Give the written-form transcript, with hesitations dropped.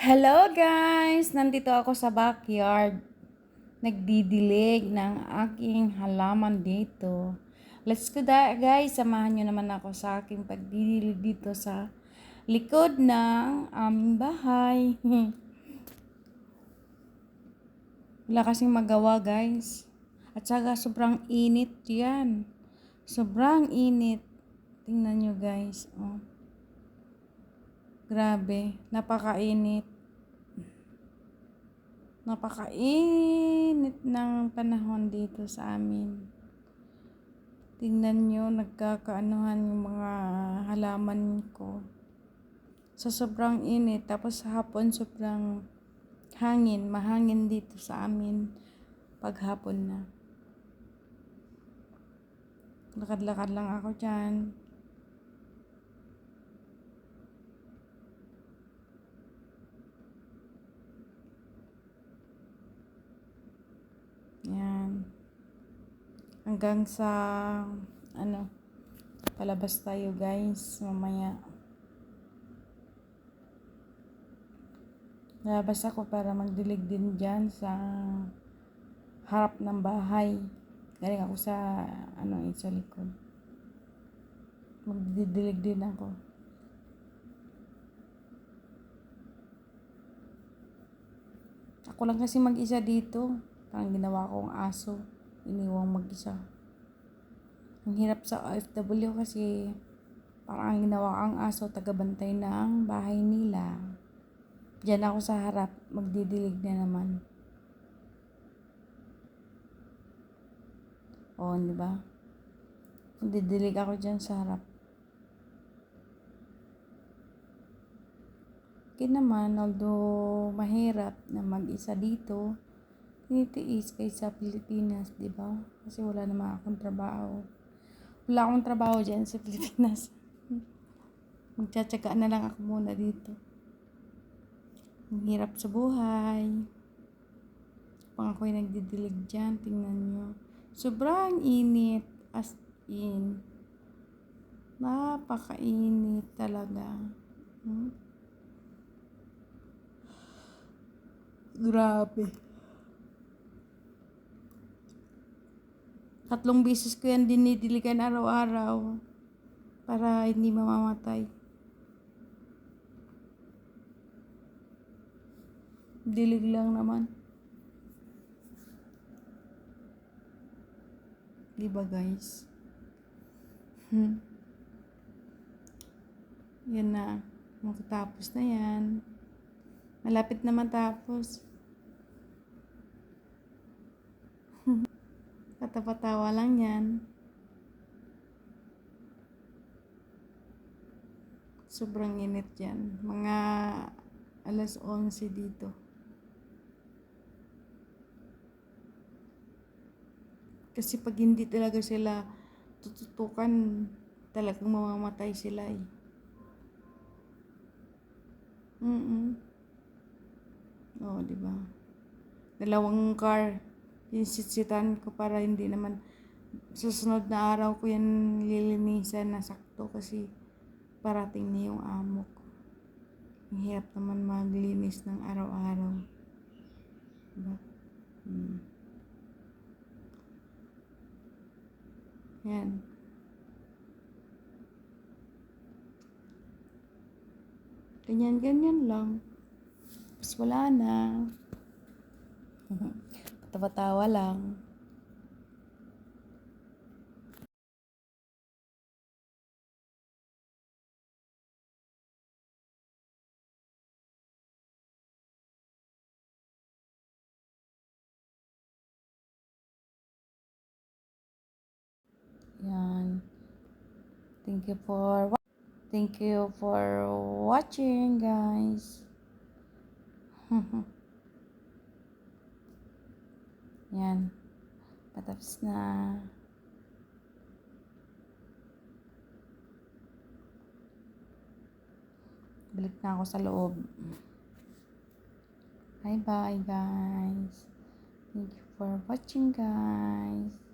Hello guys! Nandito ako sa backyard. Nagdidilig ng aking halaman dito. Let's go guys, samahan nyo naman ako sa aking pagdidilig dito sa likod ng aming bahay. Wala kasing magawa guys. At saka sobrang init yan. Sobrang init. Tingnan nyo guys. Oh. Grabe, napakainit. Napakainit ng panahon dito sa amin. Tingnan nyo, nagkakaanuhan yung mga halaman ko. Sa sobrang init, tapos sa hapon sobrang hangin, mahangin dito sa amin paghapon na. Lakad-lakad lang ako dyan. Yan. Hanggang sa palabas tayo guys mamaya. Lalabas ako para magdilig din dyan sa harap ng bahay. Galing ako sa sa likod. Magdidilig din ako. Ako lang kasi mag-isa dito. Parang ginawa kong aso. Iniwang mag-isa. Ang hirap sa OFW kasi parang ang ginawa kang aso, tagabantay ng bahay nila. Diyan ako sa harap, magdidilig na naman. Oo, di ba? Magdidilig ako diyan sa harap. Okay naman, although mahirap na mag-isa dito, tinitiis kaysa Pilipinas, di ba? Kasi wala naman akong trabaho. Wala akong trabaho dyan sa Pilipinas. Magtsatsaga na lang ako muna dito. Ang hirap sa buhay. Pang ako'y nagdidilig dyan, tingnan nyo. Sobrang init, as in. Napakainit talaga. Grabe. 3 beses ko yan dinidiligan araw-araw para hindi mamamatay. Dilig lang naman. Diba guys? Yan na. Magtatapos na yan. Malapit na matapos. Patapatawa lang yan. Sobrang init yan. Mga alas 11 dito. Kasi pag hindi talaga sila tututukan, talagang mamamatay sila eh. Oo, di ba? 2 car. Sinisitan ko para hindi naman susunod na araw ko yan lilinisan na sakto kasi parating na yung amo ko. Ang hirap naman maglinis ng araw-araw. Diba? Yan. Ganyan-ganyan lang. Tapos wala na. Tawa-tawa lang. Yan. Thank you for watching, guys. Yan. Patapos na. Balik na ako sa loob. Bye-bye, guys. Thank you for watching, guys.